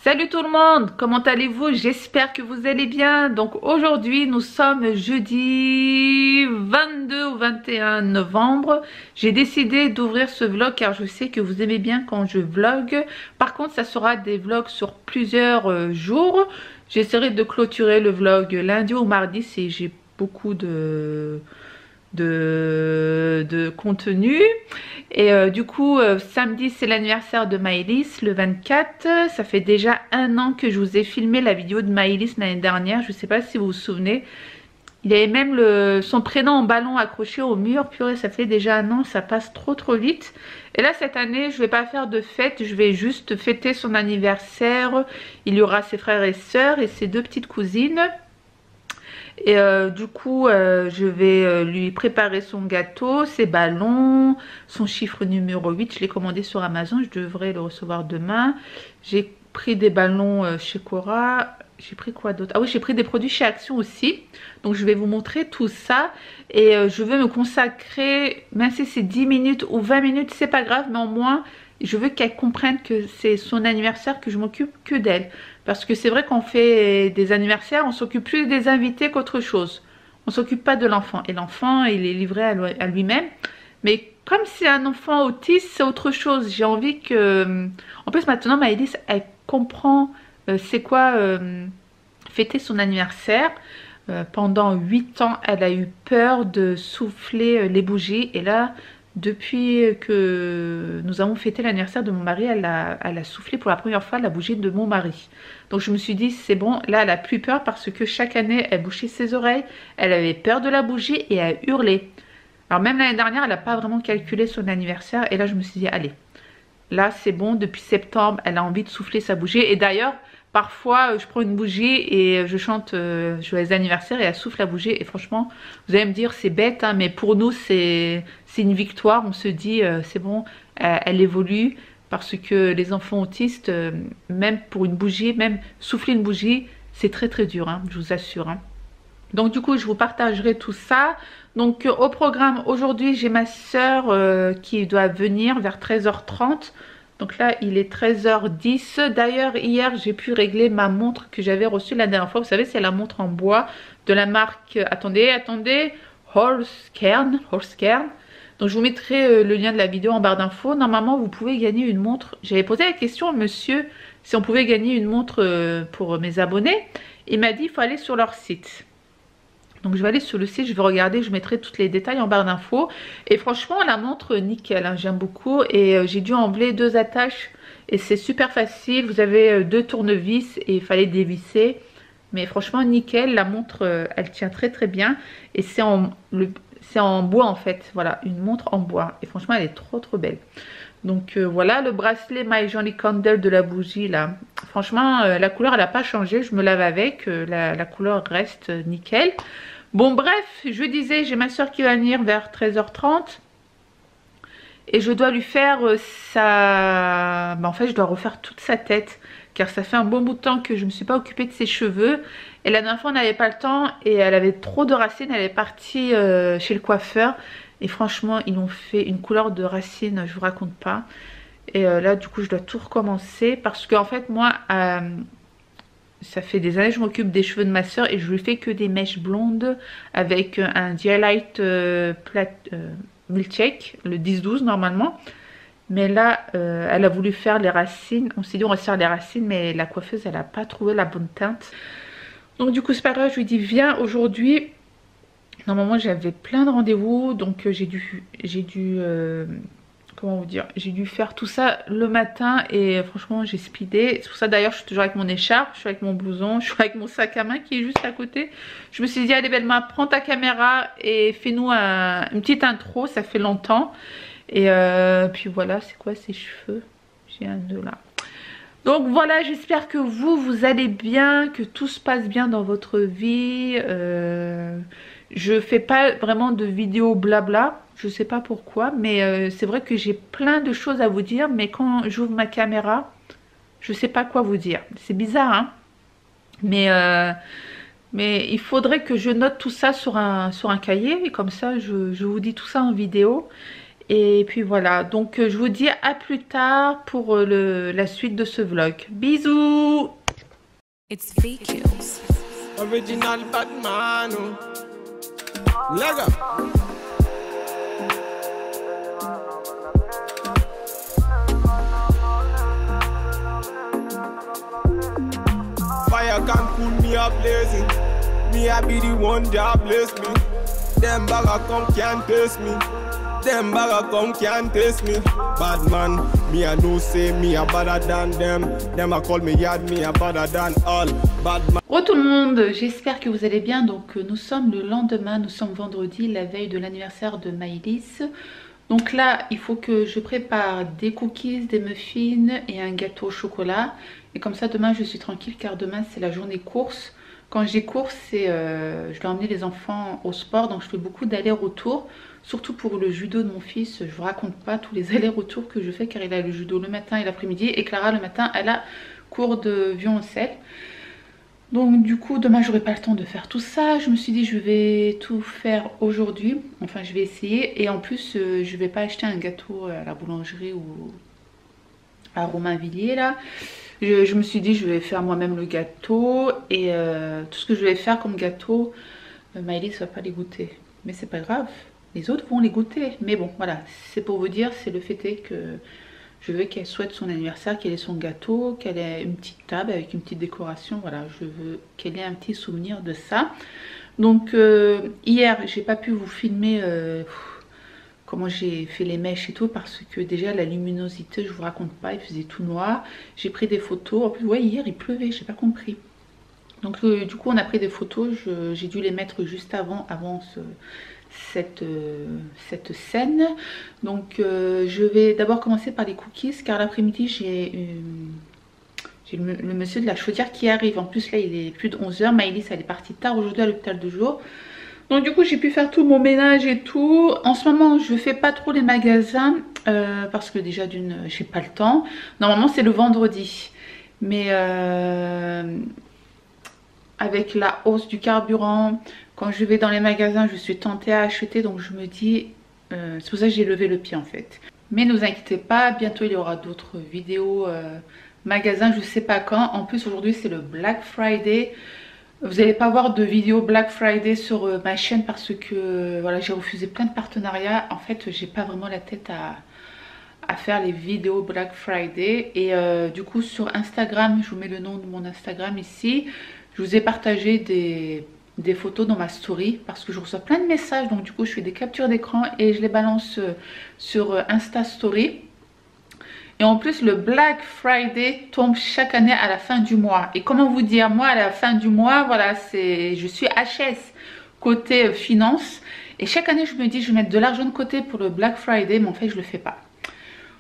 Salut tout le monde, comment allez-vous? J'espère que vous allez bien. Donc aujourd'hui nous sommes jeudi 22 ou 21 novembre. J'ai décidé d'ouvrir ce vlog car je sais que vous aimez bien quand je vlog. Par contre ça sera des vlogs sur plusieurs jours. J'essaierai de clôturer le vlog lundi ou mardi si j'ai beaucoup de contenu. Et du coup samedi c'est l'anniversaire de Maëlys, le 24. Ça fait déjà 1 an que je vous ai filmé la vidéo de Maëlys l'année dernière, je sais pas si vous vous souvenez. Il y avait même son prénom en ballon accroché au mur. Purée, ça fait déjà 1 an, ça passe trop vite. Et là cette année je vais pas faire de fête, je vais juste fêter son anniversaire. Il y aura ses frères et sœurs et ses 2 petites cousines. Et du coup je vais lui préparer son gâteau, ses ballons, son chiffre numéro 8. Je l'ai commandé sur Amazon, je devrais le recevoir demain. J'ai pris des ballons chez Cora. J'ai pris quoi d'autre? Ah oui, j'ai pris des produits chez Action aussi. Donc je vais vous montrer tout ça. Et je veux me consacrer, même si c'est 10 minutes ou 20 minutes, c'est pas grave. Mais au moins, je veux qu'elle comprenne que c'est son anniversaire, que je m'occupe que d'elle. Parce que c'est vrai qu'on fait des anniversaires, on s'occupe plus des invités qu'autre chose. On s'occupe pas de l'enfant. Et l'enfant, il est livré à lui-même. Mais comme c'est un enfant autiste, c'est autre chose. J'ai envie que... En plus, maintenant, Maëlys, elle comprend c'est quoi fêter son anniversaire. Pendant 8 ans, elle a eu peur de souffler les bougies. Et là, depuis que nous avons fêté l'anniversaire de mon mari, elle a soufflé pour la première fois la bougie de mon mari. Donc je me suis dit, c'est bon, là elle a plus peur parce que chaque année, elle bouchait ses oreilles. Elle avait peur de la bougie et elle hurlait. Alors même l'année dernière, elle n'a pas vraiment calculé son anniversaire. Et là, je me suis dit, allez, là c'est bon, depuis septembre, elle a envie de souffler sa bougie. Et d'ailleurs, parfois, je prends une bougie et je chante joyeux anniversaire et elle souffle la bougie. Et franchement, vous allez me dire, c'est bête, hein, mais pour nous, c'est une victoire. On se dit, c'est bon, elle évolue. Parce que les enfants autistes, même pour une bougie, même souffler une bougie, c'est très dur, hein, je vous assure. Hein. Donc du coup, je vous partagerai tout ça. Donc au programme, aujourd'hui, j'ai ma soeur qui doit venir vers 13h30. Donc là, il est 13h10. D'ailleurs, hier, j'ai pu régler ma montre que j'avais reçue la dernière fois. Vous savez, c'est la montre en bois de la marque, attendez, Horsecairn. Donc je vous mettrai le lien de la vidéo en barre d'infos. Normalement, vous pouvez gagner une montre. J'avais posé la question au monsieur si on pouvait gagner une montre pour mes abonnés. Il m'a dit il faut aller sur leur site. Donc je vais aller sur le site, je vais regarder, je mettrai tous les détails en barre d'infos. Et franchement, la montre, nickel, hein, j'aime beaucoup. Et j'ai dû enlever 2 attaches et c'est super facile. Vous avez 2 tournevis et il fallait dévisser. Mais franchement, nickel, la montre, elle tient très bien. Et c'est en bois en fait, voilà, une montre en bois. Et franchement, elle est trop belle. Donc voilà, le bracelet My Jolly Candle de la bougie là. Franchement, la couleur elle n'a pas changé. Je me lave avec, la couleur reste nickel. Bon bref, je disais, j'ai ma soeur qui va venir vers 13h30. Et je dois lui faire sa... en fait, je dois refaire toute sa tête. Car ça fait un bon bout de temps que je ne me suis pas occupée de ses cheveux. Et la dernière fois, on n'avait pas le temps. Et elle avait trop de racines. Elle est partie chez le coiffeur. Et franchement, ils ont fait une couleur de racines, je vous raconte pas. Et là, du coup, je dois tout recommencer. Parce qu'en fait, moi, ça fait des années que je m'occupe des cheveux de ma soeur. Et je lui fais que des mèches blondes avec un Dialight Milkshake, le 10-12 normalement. Mais là, elle a voulu faire les racines. On s'est dit on va se faire les racines, mais la coiffeuse, elle n'a pas trouvé la bonne teinte. Donc du coup, c'est pas grave, je lui dis viens aujourd'hui. Normalement, j'avais plein de rendez-vous, donc j'ai dû comment vous dire, j'ai dû faire tout ça le matin et franchement, j'ai speedé. C'est pour ça d'ailleurs, je suis toujours avec mon écharpe, je suis avec mon blouson, je suis avec mon sac à main qui est juste à côté. Je me suis dit, allez Belma, prends ta caméra et fais-nous une petite intro, ça fait longtemps. Et puis voilà, c'est quoi ces cheveux? J'ai un nœud là. Donc voilà, j'espère que vous allez bien, que tout se passe bien dans votre vie. Je fais pas vraiment de vidéos blabla, je sais pas pourquoi, mais c'est vrai que j'ai plein de choses à vous dire, mais quand j'ouvre ma caméra, je sais pas quoi vous dire. C'est bizarre, hein, mais il faudrait que je note tout ça sur un cahier, et comme ça je vous dis tout ça en vidéo. Et puis voilà, donc je vous dis à plus tard pour la suite de ce vlog. Bisous. It's VQ. Original Batman. Lego. Fire can cool me up blazing. Me I be the one that bless me. Them bagger come can't taste me. Them bagger come can't taste me. Bad man, me I know say me a better than them. Them a call me yard, me a better than all. Bad man. Bonjour tout le monde, j'espère que vous allez bien. Donc nous sommes le lendemain, nous sommes vendredi, la veille de l'anniversaire de Maëlys. Donc là, il faut que je prépare des cookies, des muffins et un gâteau au chocolat. Et comme ça, demain, je suis tranquille car demain, c'est la journée course. Quand j'ai course, c'est je dois emmener les enfants au sport. Donc je fais beaucoup d'allers-retours. Surtout pour le judo de mon fils. Je ne vous raconte pas tous les allers-retours que je fais car il a le judo le matin et l'après-midi. Et Clara, le matin, elle a cours de violoncelle. Donc du coup demain j'aurai pas le temps de faire tout ça. Je me suis dit je vais tout faire aujourd'hui. Enfin je vais essayer. Et en plus je vais pas acheter un gâteau à la boulangerie ou à Romainvilliers là. Je me suis dit je vais faire moi-même le gâteau. Et tout ce que je vais faire comme gâteau, Maëlys va pas les goûter. Mais c'est pas grave, les autres vont les goûter. Mais bon voilà, c'est pour vous dire, c'est le fait est que je veux qu'elle souhaite son anniversaire, qu'elle ait son gâteau, qu'elle ait une petite table avec une petite décoration. Voilà, je veux qu'elle ait un petit souvenir de ça. Donc hier, j'ai pas pu vous filmer comment j'ai fait les mèches et tout parce que déjà la luminosité, je vous raconte pas, il faisait tout noir. J'ai pris des photos. En plus, ouais, hier il pleuvait, j'ai pas compris. Donc du coup, on a pris des photos. J'ai dû les mettre juste avant cette scène. Donc je vais d'abord commencer par les cookies car l'après-midi j'ai le monsieur de la chaudière qui arrive. En plus là il est plus de 11 h. Maëlys elle est partie tard aujourd'hui à l'hôpital de jour. Donc du coup j'ai pu faire tout mon ménage et tout. En ce moment je fais pas trop les magasins parce que déjà d'une j'ai pas le temps. Normalement c'est le vendredi. Mais avec la hausse du carburant, quand je vais dans les magasins, je suis tentée à acheter. Donc je me dis, c'est pour ça que j'ai levé le pied en fait. Mais ne vous inquiétez pas, bientôt il y aura d'autres vidéos magasins, je sais pas quand. En plus aujourd'hui c'est le Black Friday. Vous n'allez pas voir de vidéo Black Friday sur ma chaîne parce que voilà, j'ai refusé plein de partenariats. En fait j'ai pas vraiment la tête à faire les vidéos Black Friday. Et du coup sur Instagram, je vous mets le nom de mon Instagram ici. Je vous ai partagé des photos dans ma story parce que je reçois plein de messages. Donc du coup je fais des captures d'écran et je les balance sur Insta Story. Et en plus le Black Friday tombe chaque année à la fin du mois. Et comment vous dire, moi à la fin du mois, voilà, je suis HS côté finance. Et chaque année je me dis je vais mettre de l'argent de côté pour le Black Friday, mais en fait je le fais pas.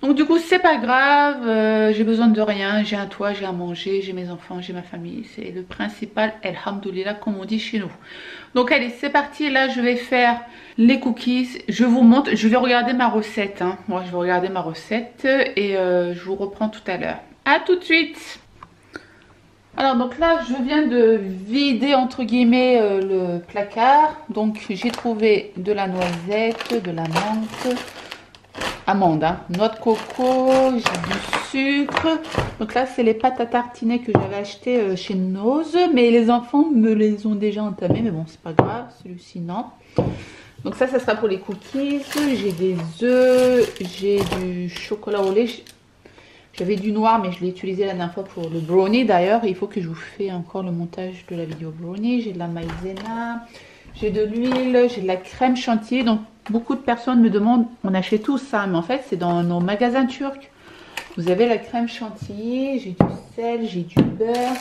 Donc du coup c'est pas grave, j'ai besoin de rien, j'ai un toit, j'ai à manger, j'ai mes enfants, j'ai ma famille. C'est le principal, elhamdoulilah comme on dit chez nous. Donc allez c'est parti, là je vais faire les cookies. Je vous montre, je vais regarder ma recette. Moi je vais regarder ma recette et je vous reprends tout à l'heure. A tout de suite. Alors donc là je viens de vider entre guillemets le placard. Donc j'ai trouvé de la noisette, de la menthe. Amande, noix de coco, j'ai du sucre. Donc là c'est les pâtes à tartiner que j'avais acheté chez Nose. Mais les enfants me les ont déjà entamées. Mais bon c'est pas grave, celui-ci non. Donc ça sera pour les cookies. J'ai des œufs, j'ai du chocolat au lait. J'avais du noir mais je l'ai utilisé la dernière fois pour le brownie. D'ailleurs il faut que je vous fasse encore le montage de la vidéo brownie. J'ai de la maïzena, j'ai de l'huile, j'ai de la crème chantilly. Donc beaucoup de personnes me demandent, on achète tout ça, mais en fait c'est dans nos magasins turcs. Vous avez la crème chantilly, j'ai du sel, j'ai du beurre.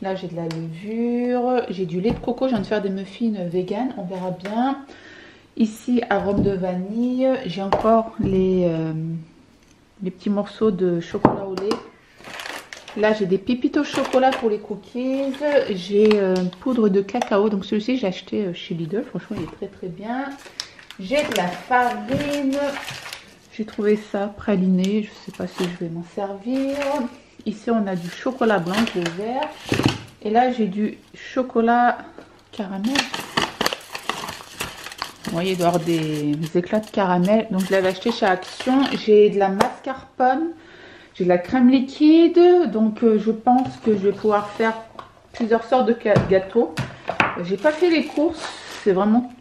Là j'ai de la levure, j'ai du lait de coco, je viens de faire des muffins vegan, on verra bien. Ici arôme de vanille, j'ai encore les petits morceaux de chocolat au lait. Là j'ai des pépites au chocolat pour les cookies. J'ai poudre de cacao. Donc celui-ci j'ai acheté chez Lidl. Franchement il est très très bien. J'ai de la farine. J'ai trouvé ça praliné. Je ne sais pas si je vais m'en servir. Ici on a du chocolat blanc, le vert. Et là j'ai du chocolat caramel. Vous voyez, il doit y avoir des éclats de caramel. Donc je l'avais acheté chez Action. J'ai de la mascarpone. J'ai de la crème liquide. Donc je pense que je vais pouvoir faire plusieurs sortes de gâteaux. J'ai pas fait les courses. C'est vraiment...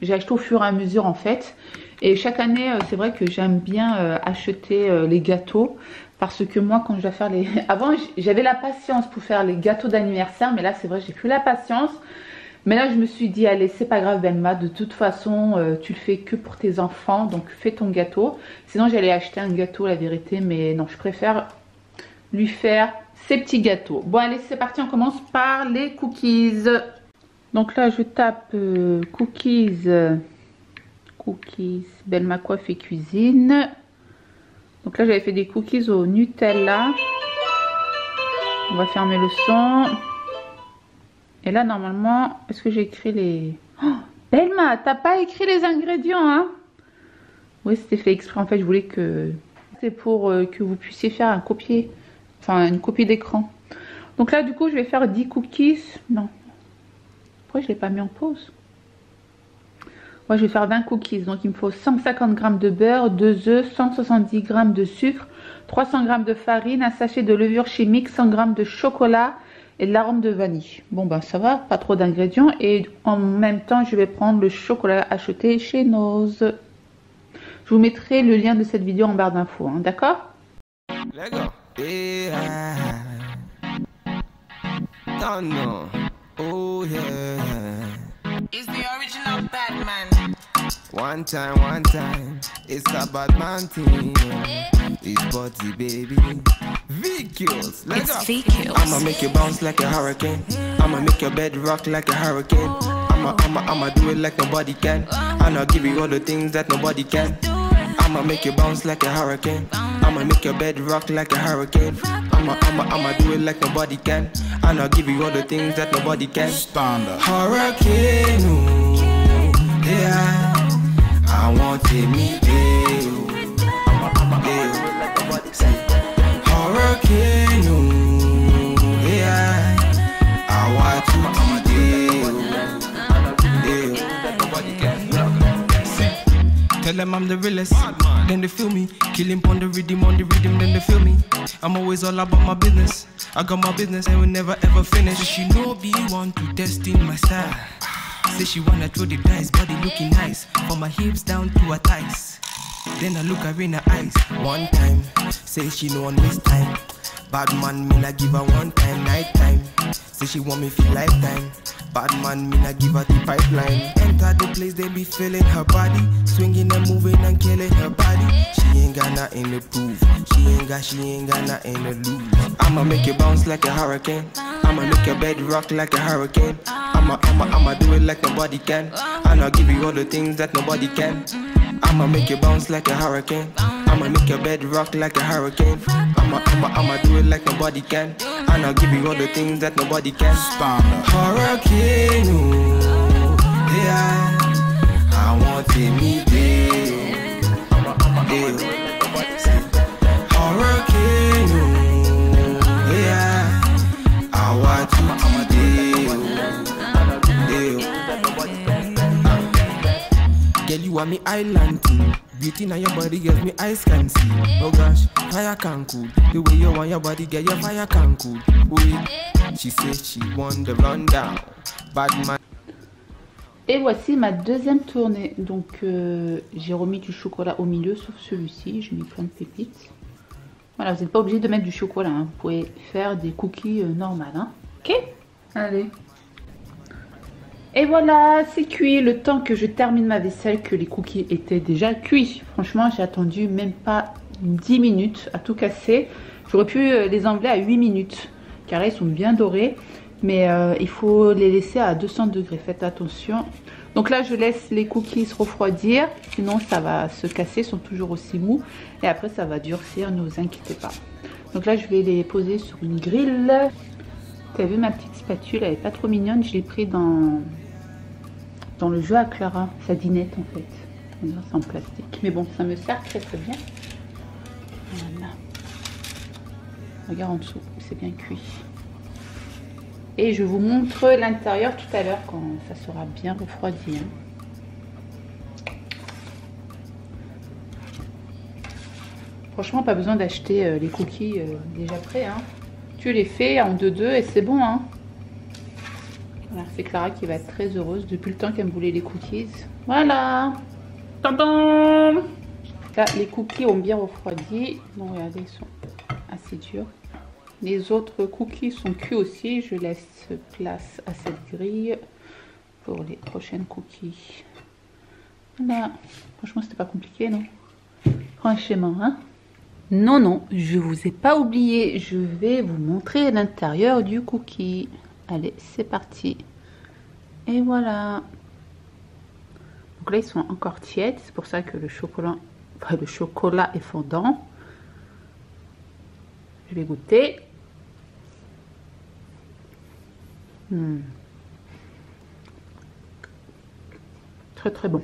J'ai acheté au fur et à mesure en fait. Et chaque année, c'est vrai que j'aime bien acheter les gâteaux. Parce que moi, quand je dois faire les... Avant, j'avais la patience pour faire les gâteaux d'anniversaire. Mais là, c'est vrai, j'ai plus la patience. Mais là, je me suis dit, allez, c'est pas grave, Belma. De toute façon, tu le fais que pour tes enfants. Donc, fais ton gâteau. Sinon, j'allais acheter un gâteau, la vérité. Mais non, je préfère lui faire ses petits gâteaux. Bon, allez, c'est parti. On commence par les cookies. Donc là, je tape cookies. Cookies. Belma Coiffe et Cuisine. Donc là, j'avais fait des cookies au Nutella. On va fermer le son. Et là, normalement, est-ce que j'ai écrit les... Oh, Belma, t'as pas écrit les ingrédients, hein? Oui, c'était fait exprès. En fait, je voulais que... C'est pour que vous puissiez faire un copier... Enfin, une copie d'écran. Donc là, du coup, je vais faire 10 cookies. Non. Pourquoi je ne l'ai pas mis en pause? Ouais, je vais faire 20 cookies. Donc, il me faut 150 g de beurre, 2 œufs, 170 g de sucre, 300 g de farine, un sachet de levure chimique, 100 g de chocolat... et de l'arôme de vanille. Bon ben ça va, pas trop d'ingrédients. Et en même temps je vais prendre le chocolat acheté chez Noz. Je vous mettrai le lien de cette vidéo en barre d'infos, hein, d'accord? One time, it's a bad man thing. It's body, baby. VQs, let's go. I'ma make you bounce like a hurricane. I'ma make your bed rock like a hurricane. I'ma do it like nobody can. And I'll give you all the things that nobody can. I'ma make you bounce like a hurricane. I'ma make your bed rock like a hurricane. I'ma do it like nobody can. And I'll give you all the things that nobody can. Standard. Hurricane, ooh, yeah. I want to meet you. Hurricane, ooh, yeah. I want to meet you. Tell them I'm the realest, then they feel me. Kill him on the rhythm, then they feel me. I'm always all about my business. I got my business and will never ever finish. She know be want to test in my style. Say she wanna throw the dice, body looking nice. From my hips down to her thighs. Then I look her in her eyes. One time, say she no one waste time. Bad man, me not give her one time, night time. Say she want me feel lifetime. Bad man, me not give her the pipeline. Enter the place, they be feeling her body. Swinging and moving and killing her body. She ain't got nothing to prove. She ain't got nothing to lose. I'ma make you bounce like a hurricane. I'ma make your bed rock like a hurricane. I'ma do it like nobody can. And I'll give you all the things that nobody can. I'ma make you bounce like a hurricane. I'ma make your bed rock like a hurricane. I'ma do it like nobody can. And I'll give you all the things that nobody can. Hurricane, ooh, yeah. I want to meet you. Hurricane, ooh, yeah. I want to meet you. Girl, you are me island team. Beauty now your body gets me eyes can see. Oh gosh, fire can cool. The way you want your body, get your fire can cool. Oui, she said she won the rundown. Bad man. Et voici ma deuxième tournée. Donc j'ai remis du chocolat au milieu, sauf celui-ci. J'ai mis plein de pépites. Voilà, vous n'êtes pas obligé de mettre du chocolat, hein. Vous pouvez faire des cookies normales, hein. Ok, allez. Et voilà, c'est cuit. Le temps que je termine ma vaisselle, que les cookies étaient déjà cuits. Franchement, j'ai attendu même pas 10 minutes à tout casser. J'aurais pu les enlever à 8 minutes. Car là, ils sont bien dorés. Mais il faut les laisser à 200 degrés. Faites attention. Donc là, je laisse les cookies se refroidir. Sinon, ça va se casser. Ils sont toujours aussi mous. Et après, ça va durcir. Ne vous inquiétez pas. Donc là, je vais les poser sur une grille. T'as vu ma petite spatule, elle est pas trop mignonne. Je l'ai pris dans le jeu à Clara, sa dinette en fait. C'est en plastique. Mais bon, ça me sert très très bien. Voilà. Regarde en dessous, c'est bien cuit. Et je vous montre l'intérieur tout à l'heure quand ça sera bien refroidi. Hein. Franchement, pas besoin d'acheter les cookies déjà prêts. Hein. Tu les fais en 2-2 et c'est bon. Hein. Voilà, c'est Clara qui va être très heureuse depuis le temps qu'elle me voulait les cookies. Voilà. Tadam! Là, les cookies ont bien refroidi. Non, regardez, ils sont assez durs. Les autres cookies sont cuits aussi. Je laisse place à cette grille pour les prochaines cookies. Voilà. Franchement, c'était pas compliqué, non? Franchement, hein? Non, non, je vous ai pas oublié. Je vais vous montrer l'intérieur du cookie. Allez, c'est parti. Et voilà. Donc là, ils sont encore tièdes. C'est pour ça que le chocolat est fondant. Je vais goûter. Très très bon.